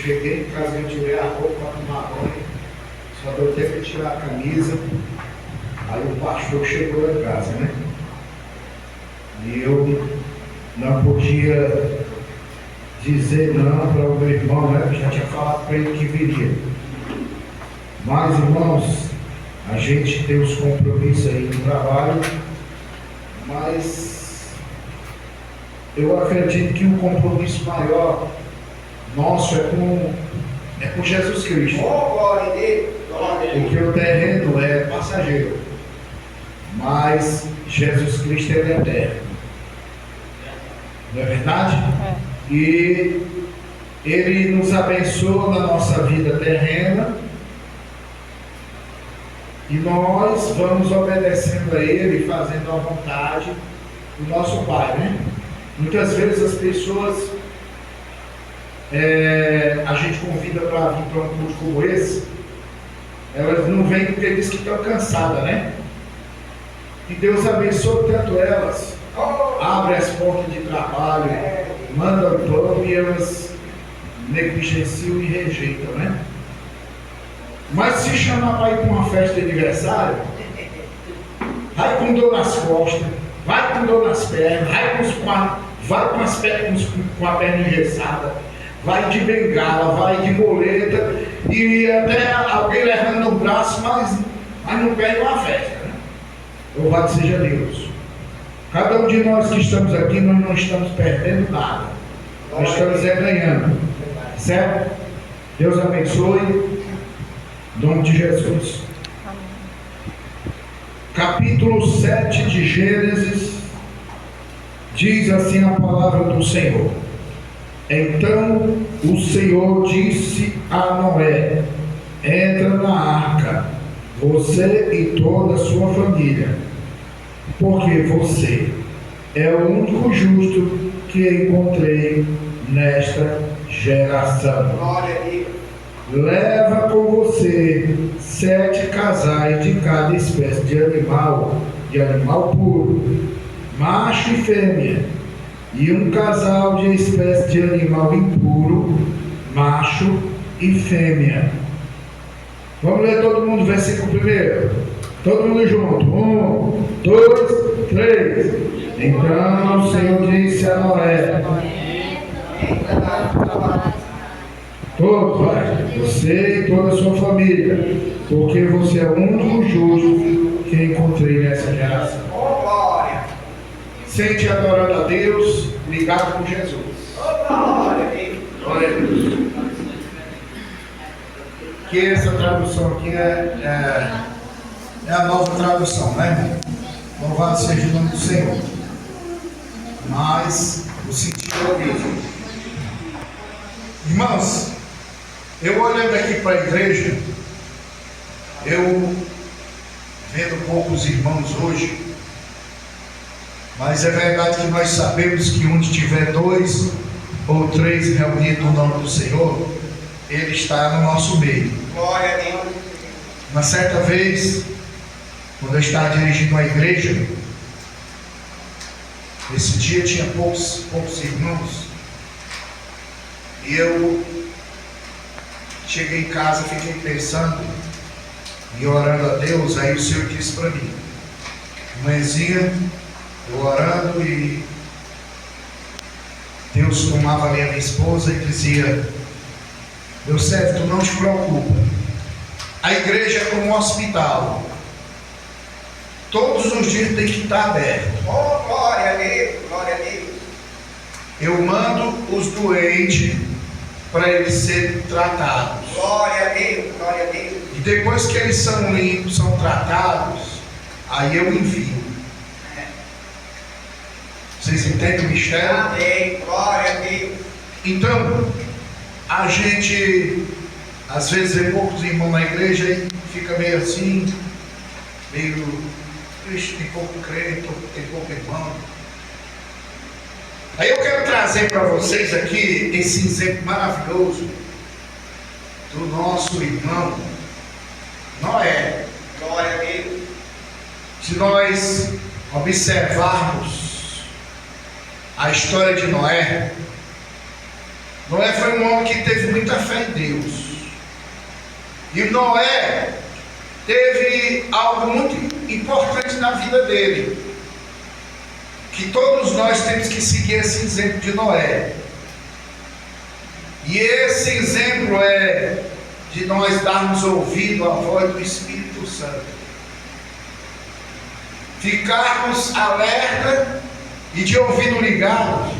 cheguei em casa, eu tirei a roupa para tomar banho, só deu tempo de tirar a camisa. Aí o pastor chegou lá em casa, né? E eu não podia dizer não para o meu irmão, né? Eu já tinha falado para ele que viria. Mas, irmãos, a gente tem os compromissos aí no trabalho, mas eu acredito que o compromisso maior nosso é com Jesus Cristo. Porque o terreno é passageiro, mas Jesus Cristo é eterno. Não é verdade? E Ele nos abençoa na nossa vida terrena e nós vamos obedecendo a Ele, fazendo a vontade do nosso Pai, né? Muitas vezes as pessoas a gente convida para vir para um culto como esse, elas não vêm porque diz que estão cansadas, né? E Deus abençoa tanto elas, abre as portas de trabalho, manda o pão e elas negligenciam e rejeitam, né? Mas se chamar para ir para uma festa de aniversário, vai com dor nas costas, vai com dor nas pernas, vai com a perna engessada, vai de bengala, vai de boleta e até alguém levando no braço, mas não perde uma festa, né? Louvado seja Deus. Cada um de nós que estamos aqui, nós não estamos perdendo nada, nós estamos ganhando, certo? Deus abençoe, em nome de Jesus. Capítulo 7 de Gênesis, diz assim a palavra do Senhor. Então o Senhor disse a Noé: entra na arca, você e toda a sua família, porque você é o único justo que encontrei nesta geração. Leva com você 7 casais de cada espécie de animal puro, macho e fêmea, e um casal de espécie de animal impuro, macho e fêmea. Vamos ler todo mundo o versículo primeiro. Todo mundo junto. 1, 2, 3. Então o Senhor disse a Noé: todos, vai, você e toda a sua família, porque você é o único justo que encontrei nessa geração. Sente adorando a Deus, ligado com Jesus. Glória a Deus. Que essa tradução aqui é a nova tradução, né? Louvado seja o nome do Senhor. Mas o sentido é o mesmo. Irmãos, eu olhando aqui para a igreja, eu vendo poucos irmãos hoje, mas é verdade que nós sabemos que onde tiver 2 ou 3 reunidos no nome do Senhor, Ele está no nosso meio. Glória a Deus. Uma certa vez, quando eu estava dirigindo uma igreja, esse dia tinha poucos irmãos, e eu cheguei em casa, fiquei pensando e orando a Deus. Aí o Senhor disse para mim, manhãzinha, eu orando, e Deus tomava ali a minha esposa e dizia: meu servo, tu não te preocupa, a igreja é como um hospital, todos os dias tem que estar aberto. Oh, glória a Deus, glória a Deus. Eu mando os doentes para eles serem tratados. Glória a Deus, glória a Deus. E depois que eles são limpos, são tratados, aí eu envio. Vocês entendem o mistério? Amém, glória a Deus. Então, a gente às vezes vê poucos irmãos na igreja e fica meio assim, meio triste, tem pouco crente, tem pouco irmão. Aí eu quero trazer para vocês aqui esse exemplo maravilhoso do nosso irmão Noé. Glória a Deus. Se nós observarmos a história de Noé, Noé foi um homem que teve muita fé em Deus. E Noé teve algo muito importante na vida dele, que todos nós temos que seguir esse exemplo de Noé. E esse exemplo é de nós darmos ouvido à voz do Espírito Santo, ficarmos alerta e de ouvido ligado,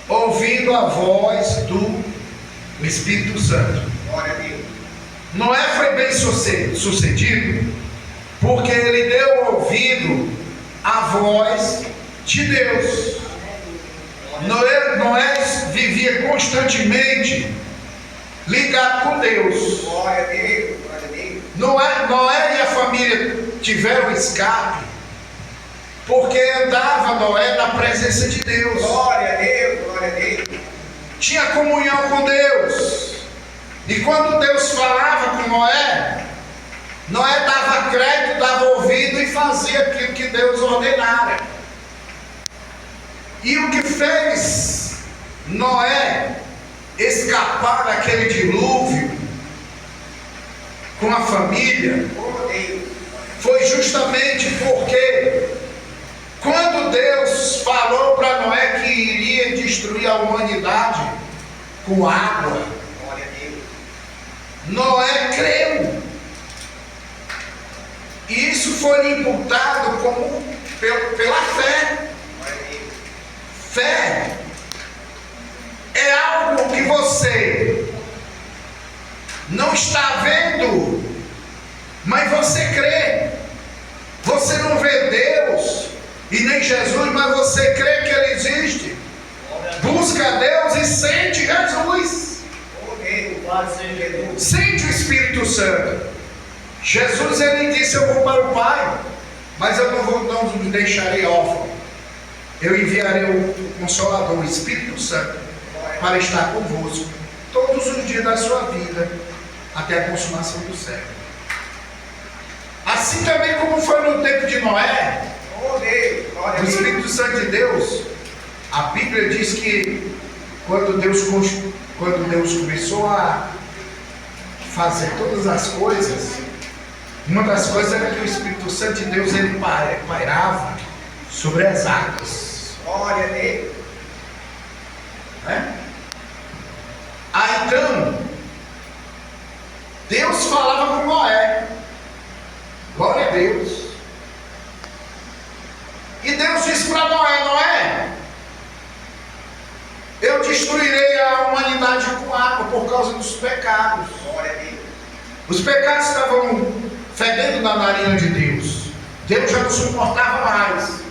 ouvindo a voz do Espírito Santo. Glória a Deus. Noé foi bem sucedido porque ele deu ouvido à voz de Deus. Noé vivia constantemente ligado com Deus. Glória a Deus. Glória a Deus. Noé e a família tiveram escape porque andava Noé na presença de Deus. Glória a Deus. Glória a Deus. Tinha comunhão com Deus. E quando Deus falava com Noé, Noé dava crédito, dava ouvido e fazia aquilo que Deus ordenara. E o que fez Noé escapar daquele dilúvio com a família foi justamente porque quando Deus falou para Noé que iria destruir a humanidade com água, Noé creu. E isso foi imputado pela fé. Fé é algo que você não está vendo, mas você crê. Você não vê Deus e nem Jesus, mas você crê que Ele existe. Busca Deus e sente Jesus. Sente o Espírito Santo. Jesus, ele disse: eu vou para o Pai, mas eu não vos deixarei órfão. Eu enviarei o Consolador, o Espírito Santo, para estar convosco todos os dias da sua vida, até a consumação do século. Assim também como foi no tempo de Noé, o Espírito Santo de Deus, a Bíblia diz que quando Deus começou a fazer todas as coisas, uma das coisas era que o Espírito Santo de Deus ele pairava sobre as águas. Glória a Deus. Então Deus falava com Noé. Glória a Deus. E Deus disse para Noé: Noé, eu destruirei a humanidade com água por causa dos pecados. Glória a Deus. Os pecados estavam fedendo na narina de Deus. Deus já não suportava mais.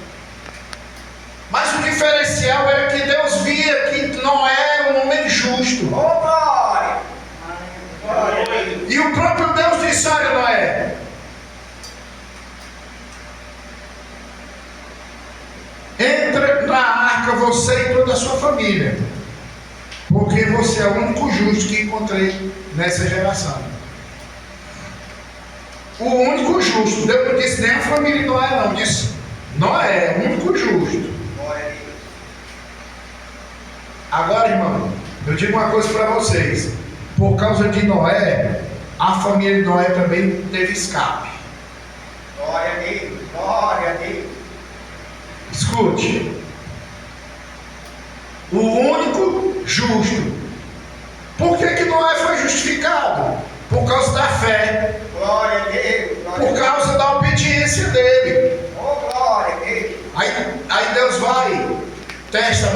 Mas o diferencial era que Deus via que Noé era um homem justo. Oh, glória! E o próprio Deus disse: olha, Noé, entra na arca você e toda a sua família, porque você é o único justo que encontrei nessa geração. O único justo. Deus não disse nem a família de Noé, não. Disse Noé, o único justo. Agora, irmão, eu digo uma coisa para vocês. Por causa de Noé, a família de Noé também teve escape. Glória a Deus. Glória a Deus. Escute. O único justo. Por que Noé foi justificado? Por causa da fé. Glória a Deus. Por causa da obediência dele. Oh, glória a Deus. Aí Deus vai, testa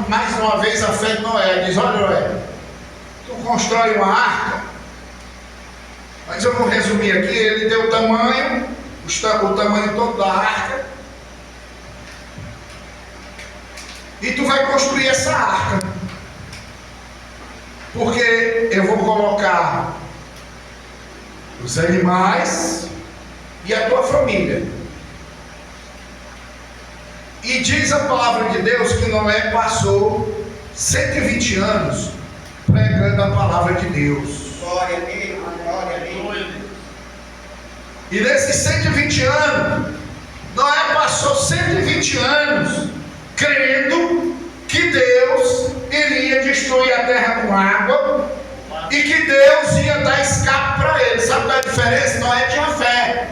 mais uma vez a fé de Noé. Diz: olha, Noé, tu constrói uma arca. Mas eu vou resumir aqui. Ele deu o tamanho todo da arca. E tu vai construir essa arca. Porque eu vou colocar os animais e a tua família. E diz a palavra de Deus que Noé passou 120 anos pregando a palavra de Deus. Glória a Deus. Glória a Deus. E nesses 120 anos, Noé passou 120 anos crendo que Deus iria destruir a terra com água e que Deus ia dar escape para ele. Sabe qual é a diferença? Noé tinha fé.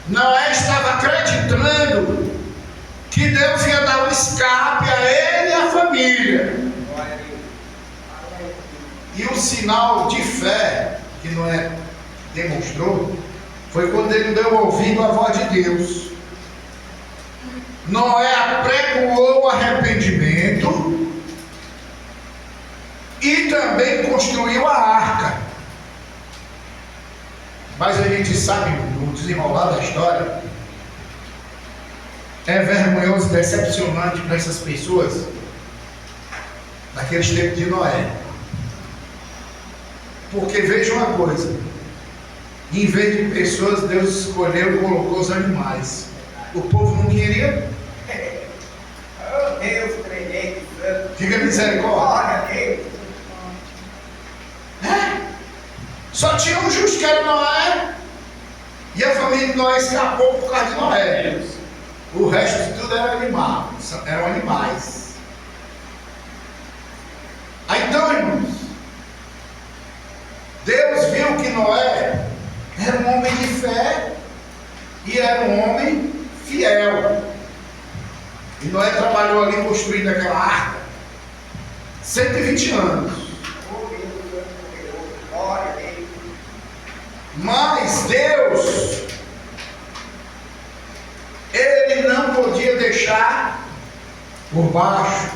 Noé estava acreditando que Deus ia dar um escape a ele e a família. E o sinal de fé que Noé demonstrou foi quando ele deu ouvido à voz de Deus. Noé apregoou o arrependimento e também construiu a arca. Mas a gente sabe, no desenrolar da história, é vergonhoso e decepcionante para essas pessoas naqueles tempos de Noé. Porque veja uma coisa, em vez de pessoas, Deus escolheu e colocou os animais. O povo não queria. Oh Deus, tremendo. Diga misericórdia. Só tinha um justo que era Noé, e a família de Noé escapou por causa de Noé. O resto de tudo era animal, eram animais. Aí então, irmãos, Deus viu que Noé era um homem de fé e era um homem fiel. E Noé trabalhou ali construindo aquela arca 120 anos. Mas Deus, Ele não podia deixar por baixo.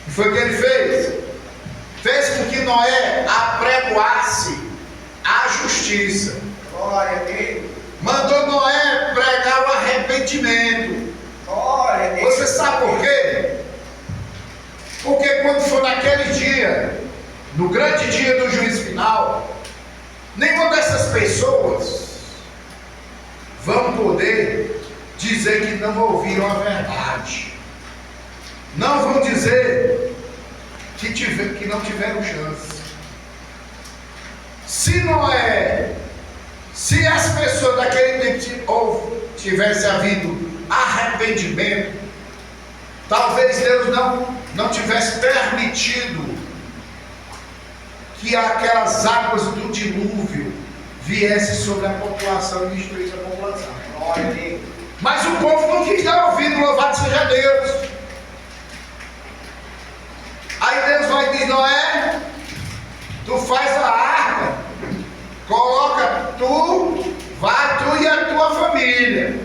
E foi o que Ele fez? Fez com que Noé apregoasse a justiça. Glória a Deus. Mandou Noé pregar o arrependimento. Glória a Deus. Você sabe por quê? Porque quando for naquele dia, no grande dia do juízo final, nenhuma dessas pessoas vão poder dizer que não ouviram a verdade. Não vão dizer que não tiveram chance. Se as pessoas daquele tempo tivesse havido arrependimento, talvez Deus não tivesse permitido que aquelas águas do dilúvio viessem sobre a população e destruíssem a população. Glória a Deus. Mas o povo não quis dar ouvido, louvado seja Deus. Aí Deus vai dizer: Noé, tu faz a arca, coloca vai tu e a tua família.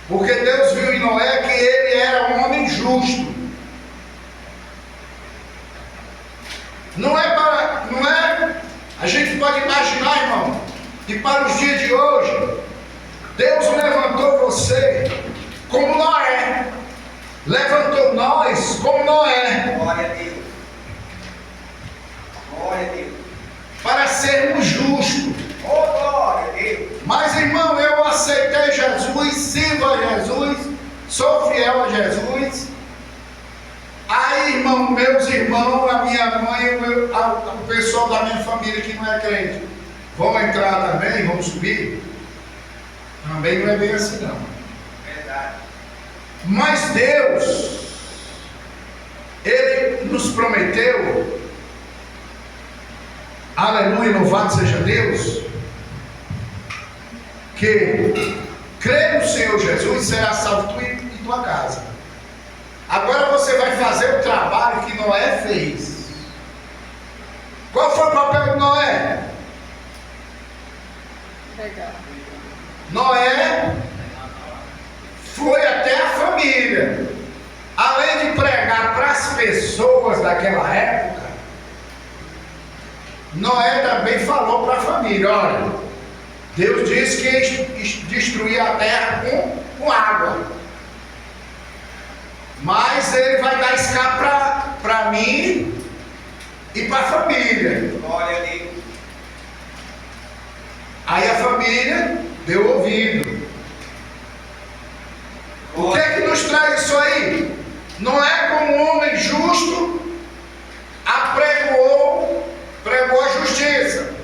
Porque Deus viu em Noé que ele era um homem justo. Não é, a gente pode imaginar, irmão, que para os dias de hoje, Deus levantou você como Noé, levantou nós como Noé. Glória a Deus. Glória a Deus. Para sermos justos. Oh, glória a Deus. Mas, irmão, eu aceitei Jesus, sirvo a Jesus, sou fiel a Jesus. Aí, irmão, meus irmãos, a minha mãe, o pessoal da minha família que não é crente, vão entrar também, vão subir? Também não é bem assim, não. Verdade. Mas Deus, Ele nos prometeu, aleluia, louvado seja Deus, que crê no Senhor Jesus será salvo tu e tua casa. Agora você vai fazer o trabalho que Noé fez. Qual foi o papel de Noé? Noé foi até a família. Além de pregar para as pessoas daquela época, Noé também falou para a família: olha, Deus disse que ia destruir a terra com água. Mas Ele vai dar escape para mim e para a família. Glória a Deus. Aí a família deu ouvido. O que é que nos traz isso aí? Não é como um homem justo pregou a justiça.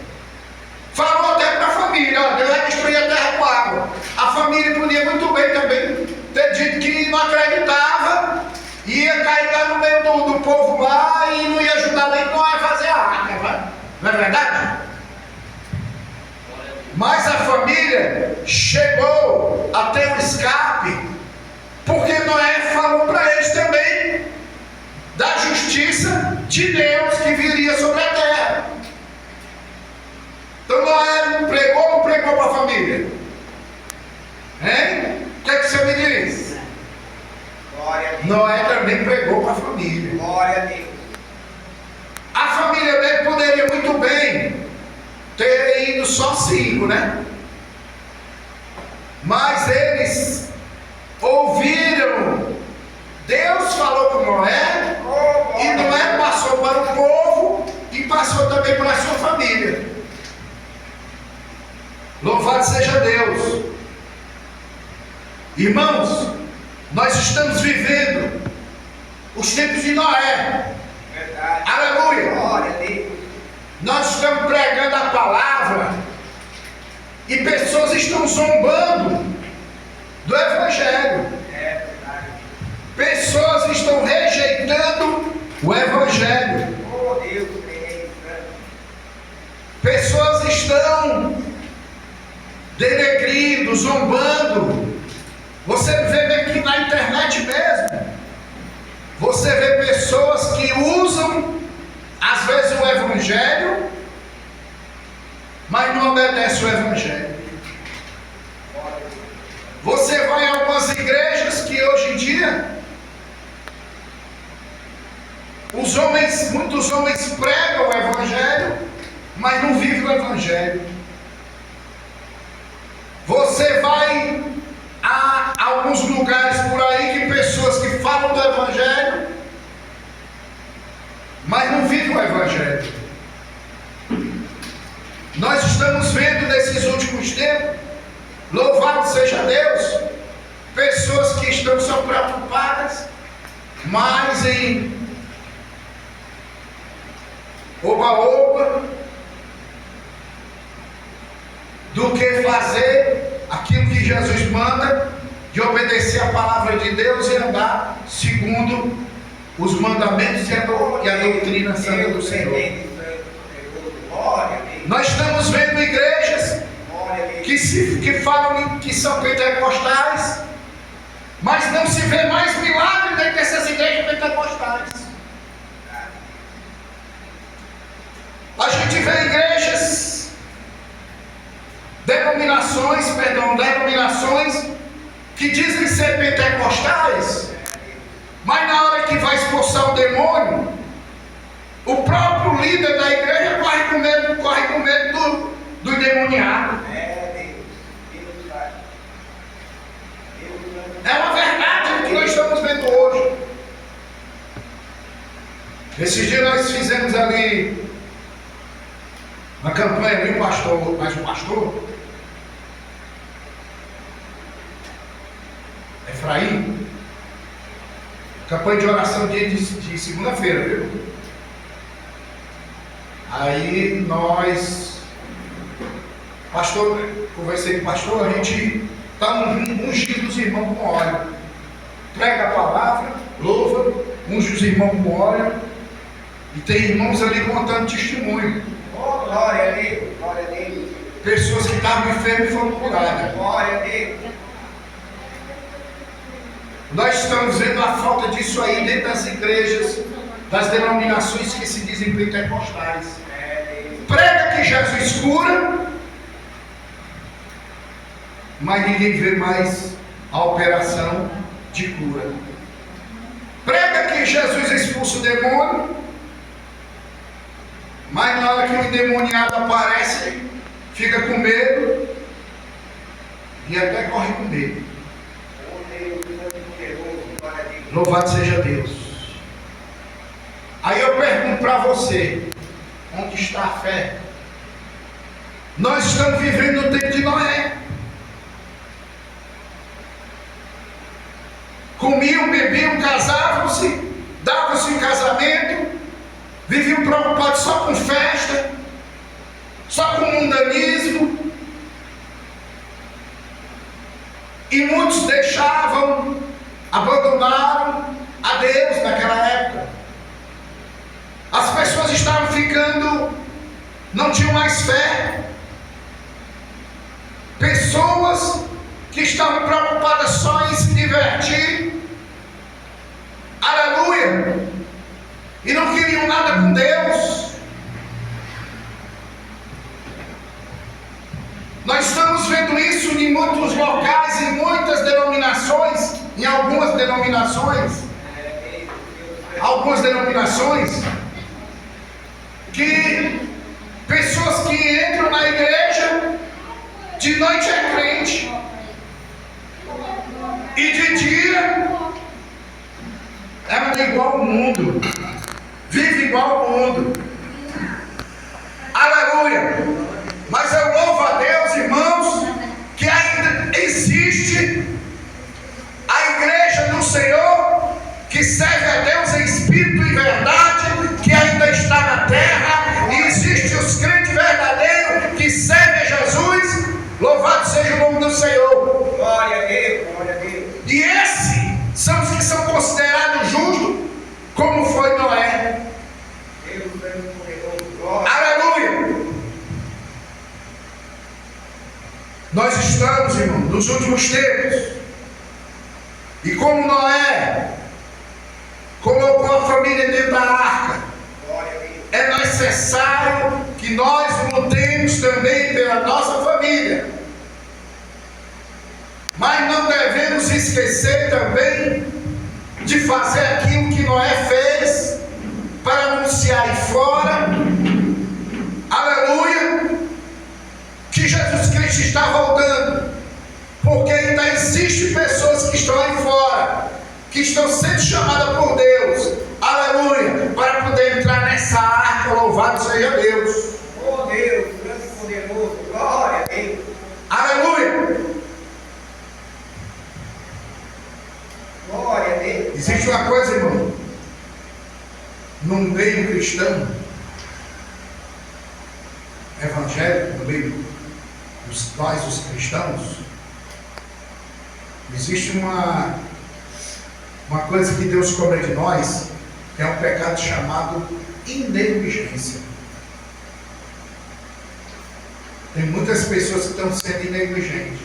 Falou até para a família: ó, Deus vai destruir a terra com água. A família podia muito bem também ter dito que não acreditava, ia cair lá no meio do povo lá Não é verdade? Mas a família chegou até o escape, porque Noé falou para eles também da justiça de Deus que viria sobre a terra. Então Noé pregou ou não pregou para a família? Hein? O que é que você me diz? Glória a Deus. Noé também pregou para a família. Glória a Deus. A família dele poderia muito bem ter ido só 5, né? Mas eles ouviram, Deus falou com Noé, e Noé passou para o povo e passou também para a sua família. Louvado seja Deus. Irmãos, nós estamos vivendo os tempos de Noé. Verdade. Aleluia. Glória a Deus. Nós estamos pregando a palavra e pessoas estão zombando do Evangelho. É verdade. Pessoas estão rejeitando o Evangelho. Oh Deus, tremendo. Pessoas estão denegrindo, zombando. Você vê aqui na internet mesmo. Você vê pessoas que usam às vezes o Evangelho, mas não obedece o Evangelho. Você vai em algumas igrejas que hoje em dia muitos homens pregam o Evangelho, mas não vivem o Evangelho. Você vai a alguns lugares por aí que pessoas que falam do Evangelho, mas não vivem o Evangelho. Nós estamos vendo nesses últimos tempos, louvado seja Deus, pessoas que estão só preocupadas mais em oba-oba do que fazer aquilo que Jesus manda, de obedecer a palavra de Deus e andar segundo os mandamentos e a doutrina santa do Senhor. Glória a Deus. Nós estamos vendo igrejas Glória a Deus. que falam que são pentecostais, mas não se vê mais milagre dentro dessas igrejas pentecostais. A gente vê igrejas, denominações que dizem ser pentecostais, mas na hora que vai expulsar o demônio, o próprio líder da igreja corre com medo do endemoniado. É uma verdade o que nós estamos vendo hoje. Esse dia nós fizemos ali uma campanha ali, mas o pastor Efraim, campanha de oração de segunda-feira, viu? Aí conversei com o pastor, a gente está ungindo os irmãos com óleo. Prega a palavra, louva, unge os irmãos com óleo. E tem irmãos ali contando testemunho. Oh, glória a Deus, glória a Deus. Pessoas que estavam enfermas e foram curadas. Glória a Deus. Nós estamos vendo a falta disso aí dentro das igrejas, das denominações que se dizem pentecostais. Prega que Jesus cura, mas ninguém vê mais a operação de cura. Prega que Jesus expulsa o demônio, mas na hora que o endemoniado aparece, fica com medo e até corre com medo. Louvado seja Deus. Aí eu pergunto para você, onde está a fé? Nós estamos vivendo no tempo de Noé. Comiam, bebiam, casavam-se, davam-se em casamento, viviam preocupados só com festa, só com mundanismo, e muitos abandonaram a Deus naquela época. As pessoas estavam ficando não tinham mais fé. Pessoas que estavam preocupadas só em se divertir, aleluia, e não queriam nada com Deus. Nós estamos vendo isso em muitos locais, em muitas denominações, em algumas denominações, que pessoas que entram na igreja, de noite é crente, e de dia é igual ao mundo, vive igual ao mundo, aleluia. Mas eu louvo a Deus, irmãos, que ainda existe a igreja do Senhor, que serve a Deus em espírito e verdade, que ainda está na terra, e existe os crentes verdadeiros que servem a Jesus. Louvado seja o nome do Senhor. Glória a Deus, glória a Deus. E esses são os que são considerados justos, como foi Noé. Deus é poderoso, glória. Aleluia. Nós estamos, irmão, nos últimos tempos. E como Noé colocou a família dentro da arca, Glória a Deus. é necessário que nós lutemos também pela nossa família. Mas não devemos esquecer também de fazer aquilo que Noé fez para anunciar aí fora, aleluia, que Jesus Cristo está voltando. Porque ainda existem pessoas que estão aí fora, que estão sendo chamadas por Deus, aleluia, para poder entrar nessa arca. Louvado seja Deus. Oh Deus, grande e poderoso, glória a Deus. Aleluia. Glória a Deus. Existe uma coisa, irmão, no meio cristão, evangélico, no meio nós os cristãos, existe uma coisa que Deus cobra de nós, que é um pecado chamado negligência. Tem muitas pessoas que estão sendo negligentes.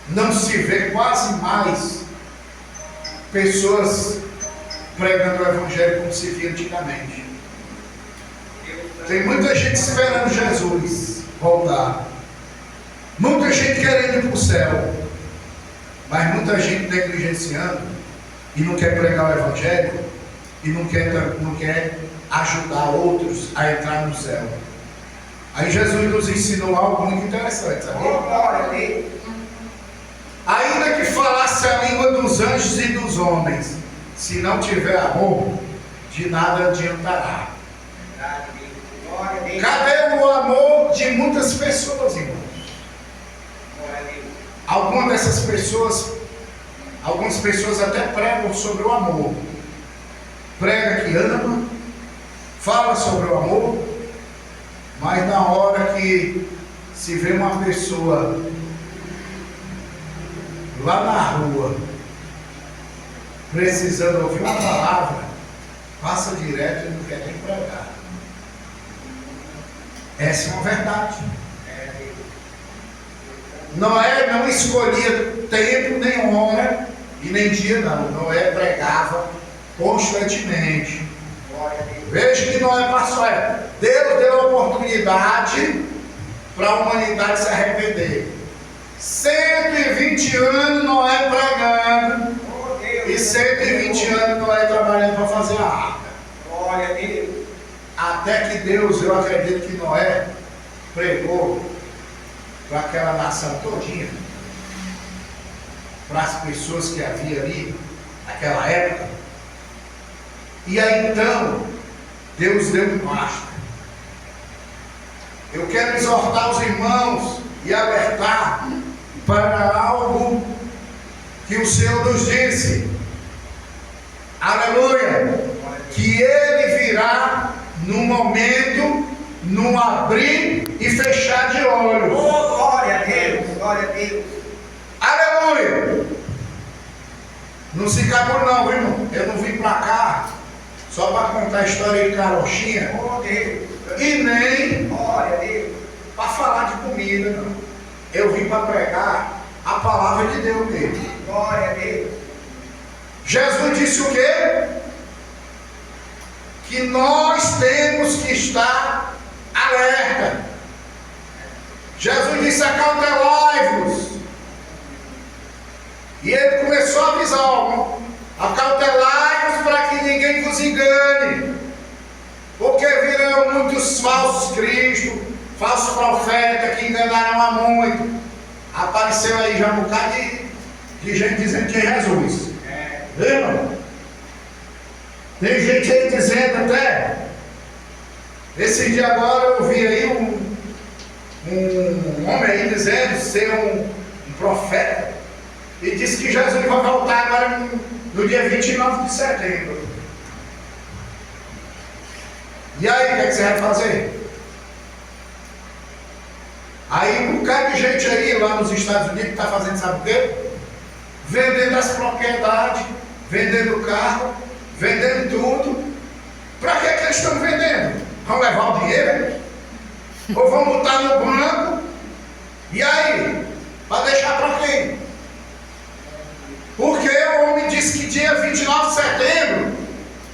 Não se vê quase mais pessoas pregando o evangelho como se via antigamente. Tem muita gente esperando Jesus voltar, muita gente querendo ir para o céu, mas muita gente negligenciando e não quer pregar o evangelho e não quer ajudar outros a entrar no céu. Aí Jesus nos ensinou algo muito interessante, Oh, sabia? glória a Deus. Ainda que falasse a língua dos anjos e dos homens, se não tiver amor, de nada adiantará. Glória a Deus. Cadê o amor de muitas pessoas, irmãos? Glória a Deus. Algumas pessoas até pregam sobre o amor. Prega que ama, fala sobre o amor, mas na hora que se vê uma pessoa lá na rua precisando ouvir uma palavra, passa direto e não quer nem pregar. Essa é uma verdade. Noé não escolhia tempo, nem hora e nem dia, não. Noé pregava constantemente. Glória a Deus. Veja que Noé passou. Deus deu a oportunidade para a humanidade se arrepender. 120 anos Noé pregando Oh, Deus. e 120 anos Noé trabalhando para fazer a arca. Glória a Deus. Até que Deus, eu acredito que Noé pregou para aquela nação todinha, para as pessoas que havia ali naquela época. E aí então Deus deu um basta. Eu quero exortar os irmãos e alertar para algo que o Senhor nos disse, aleluia, que Ele virá no momento, no abrir e fechar de olhos. Oh, glória a Deus, glória a Deus. Aleluia. Não se acabou não, irmão. Eu não vim para cá só para contar a história de carochinha, Oh, Deus. e nem Glória a Deus. para falar de comida, não. Eu vim para pregar a palavra de Deus mesmo. Glória a Deus. Jesus disse o quê? Que nós temos que estar alerta. Jesus disse: acautelai-vos. E ele começou a avisar: acautelai-vos para que ninguém vos engane, porque virão muitos falsos cristos, falsos profetas que enganarão a muito. Apareceu aí já um bocado de gente dizendo que é Jesus. Viu? Tem gente aí dizendo até. Esse dia agora eu vi aí um homem aí dizendo ser um profeta. E disse que Jesus vai voltar agora no dia 29 de setembro. E aí, o que você vai fazer? Aí um bocado de gente aí lá nos Estados Unidos está fazendo, sabe o quê? Vendendo as propriedades, vendendo carro, vendendo tudo. Para que eles estão vendendo? Vão levar o dinheiro? Ou vão botar no banco? E aí? Para deixar para quem? Porque o homem disse que dia 29 de setembro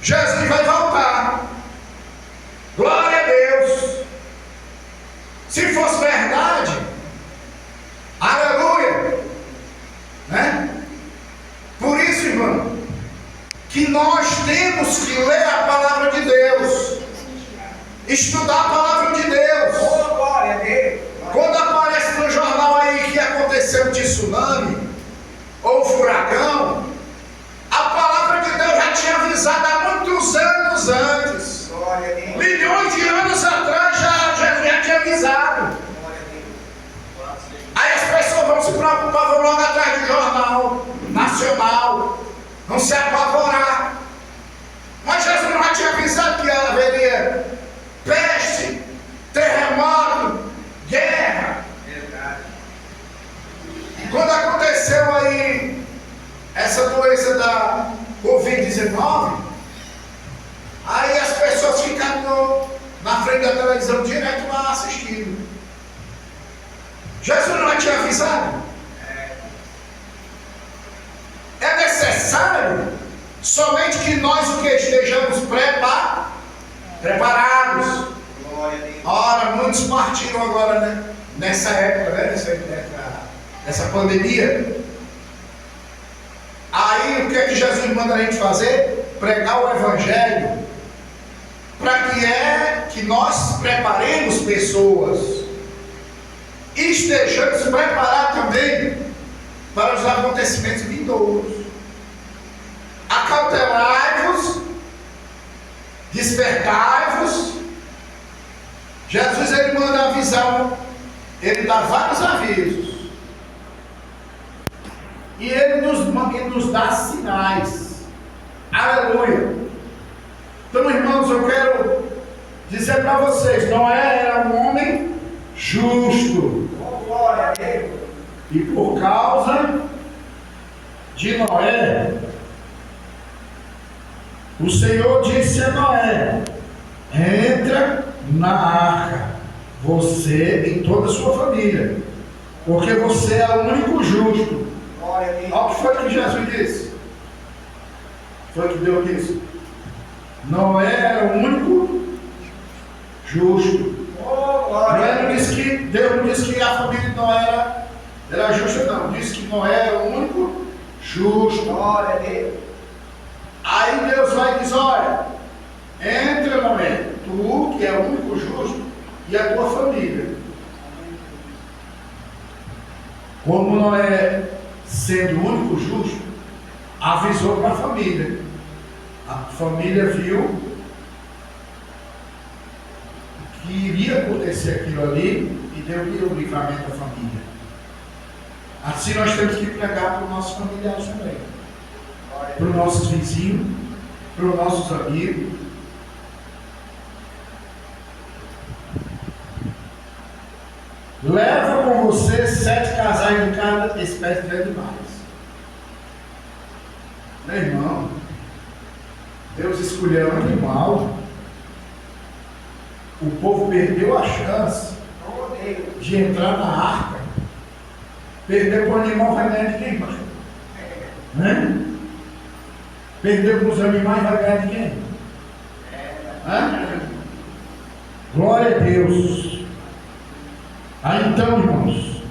Jesus vai voltar. Glória a Deus. Se fosse verdade, aleluia, né? Por isso, irmão, que nós temos que ler a palavra de Deus, estudar a palavra de Deus. Oh, glória a Deus. Quando aparece no jornal aí que aconteceu um tsunami ou furacão, a palavra de Deus já tinha avisado há muitos anos antes. Glória a Deus. Milhões de anos atrás Jesus já tinha avisado. Glória a Deus. Aí as pessoas vão se preocupar, vão logo atrás do jornal nacional, vão se apavorar. Mas Jesus não já tinha avisado que haveria peste, terremoto, guerra. Verdade. Quando aconteceu aí essa doença da Covid-19, aí as pessoas ficaram na frente da televisão direto lá assistindo. Jesus não tinha avisado? É necessário somente que nós o que estejamos preparados. Glória a Deus. Ora, muitos partiram agora, né? Nessa época, né? Nessa pandemia. Aí o que é que Jesus manda a gente fazer? Pregar o Evangelho. Para que nós preparemos pessoas e estejamos preparados também para os acontecimentos vindouros. Acautelai-vos, despertai-vos. Jesus ele manda avisar, ele dá vários avisos. E ele nos dá sinais. Aleluia. Então, irmãos, eu quero dizer para vocês: Noé era um homem justo. Oh, glória a Deus. E por causa de Noé, o Senhor disse a Noé: entra na arca, você e toda a sua família, porque você é o único justo. Glória a Deus. Olha o que foi que Jesus disse. Foi que Deus disse. Noé era o único justo. Oh, glória a Deus. Deus não disse que a família de Noé era justa, não. Disse que Noé era o único justo. Glória a Deus. Aí Deus vai e diz: olha, entra, Noé, tu que é o único justo, e a tua família. Como Noé, sendo o único justo, avisou para a família. A família viu que iria acontecer aquilo ali e deu-lhe o livramento à família. Assim nós temos que pregar para os nossos familiares também, para os nossos vizinhos, para os nossos amigos. Leva com você 7 casais de cada espécie de animais. Meu irmão, Deus escolheu escolher um animal, o povo perdeu a chance Oh, Deus. de entrar na arca. Perdeu para o animal, vai ganhar de quem, pastor? Né? Perdeu para os animais, vai ganhar de quem? Hã? Glória a Deus. Aí então, irmãos,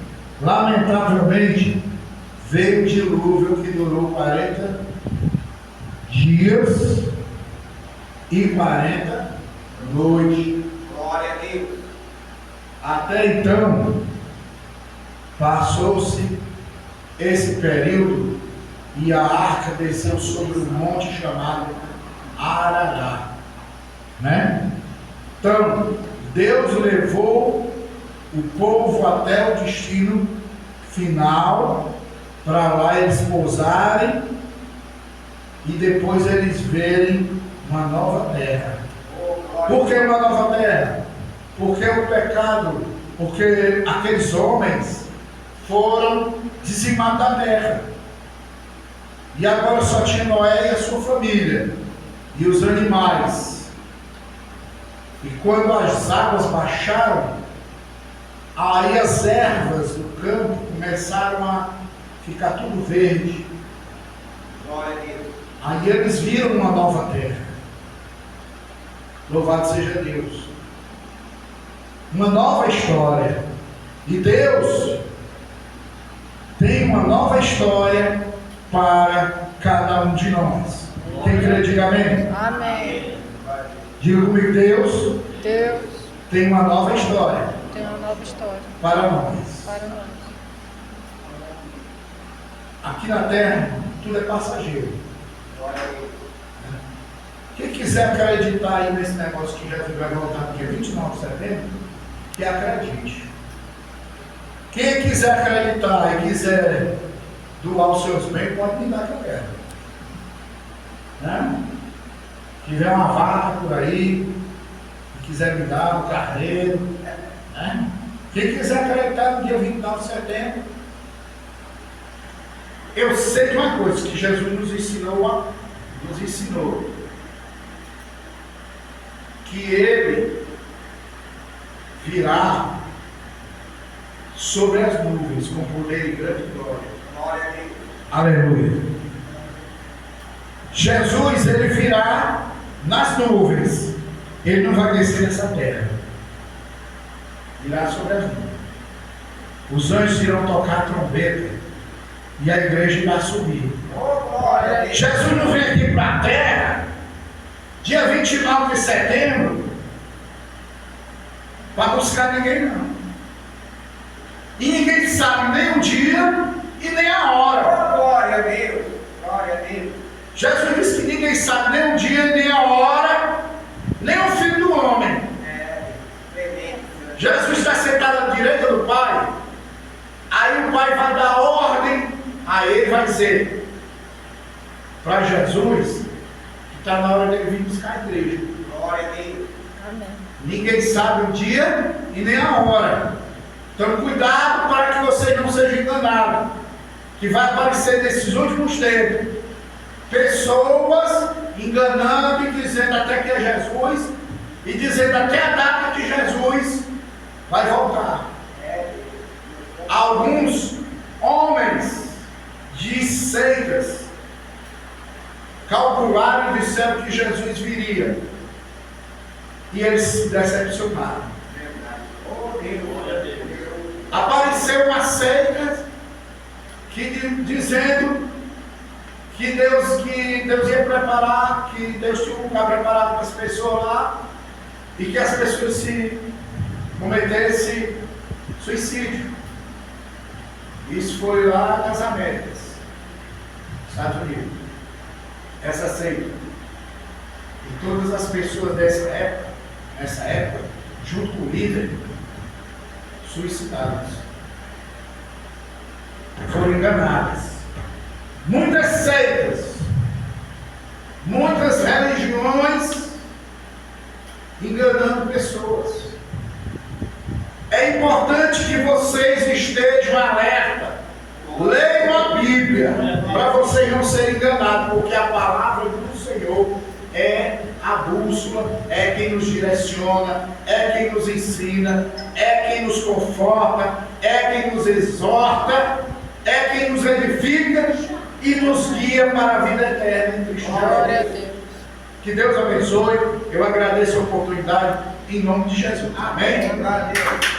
lamentavelmente, veio o dilúvio que durou 40 dias e 40 noites. Glória a Deus. Até então, passou-se esse período e a arca desceu sobre um monte chamado Ararat, né? Então, Deus levou o povo até o destino final, para lá eles pousarem e depois eles verem uma nova terra. Por que uma nova terra? Porque o pecado, porque aqueles homens foram dizimados da terra. E agora só tinha Noé e a sua família, e os animais. E quando as águas baixaram, aí as ervas do campo começaram a ficar tudo verde. Glória a Deus. Aí eles viram uma nova terra. Louvado seja Deus. Uma nova história. E Deus tem uma nova história para cada um de nós. Quem crê, diga amém. Amém. Diga comigo, Deus Deus tem uma nova história tem uma nova história para nós. para nós. Aqui na terra, tudo é passageiro. Glória a Deus. Quem quiser acreditar aí nesse negócio que Jesus vai voltar no dia 29 de setembro, que acredite. Quem quiser acreditar e quiser doar os seus bens, pode me dar que eu quero. Né? Se tiver uma vaca por aí, e quiser me dar um carneiro, né? Quem quiser acreditar no dia 29 de setembro, eu sei de uma coisa que Jesus nos ensinou, que Ele virá sobre as nuvens com poder e grande glória. Glória a Deus. Aleluia. Jesus, Ele virá nas nuvens. Ele não vai descer nessa terra. Virá sobre as nuvens. Os anjos irão tocar a trombeta e a igreja irá subir. Oh, glória a Deus. Jesus não vem aqui para a terra dia 29 de setembro para buscar ninguém, não. E ninguém sabe nem o dia e nem a hora. Oh, glória a Deus. Glória a Deus. Jesus disse que ninguém sabe nem o dia, nem a hora, nem o filho do homem. Tremendo. Jesus está sentado à direita do Pai. Aí o Pai vai dar ordem a ele, vai dizer para Jesus que está na hora dele vir buscar a igreja. Glória a Deus. Amém. Ninguém sabe o dia e nem a hora. Então cuidado para que você não seja enganado. Que vai aparecer nesses últimos tempos pessoas enganando e dizendo até que é Jesus, e dizendo até a data que Jesus vai voltar. Alguns homens de seitas calcularam e disseram que Jesus viria, e eles se decepcionaram. Oh, Deus. Apareceu uma seita dizendo que Deus ia preparar, que Deus tinha um lugar preparado para as pessoas lá, e que as pessoas se cometessem suicídio. Isso foi lá nas Américas, Estados Unidos. Essa seita. E todas as pessoas nessa época, junto com o líder, suicidadas. Foram enganadas. Muitas seitas, muitas religiões enganando pessoas. É importante que vocês estejam alerta. Leiam a Bíblia para vocês não serem enganados, porque a palavra do Senhor é a bússola, é quem nos direciona, é quem nos ensina, é quem nos conforta, é quem nos exorta, é quem nos edifica e nos guia para a vida eterna em Cristo Glória a Jesus. Deus. Que Deus abençoe. Eu agradeço a oportunidade em nome de Jesus. Amém? Glória a Deus.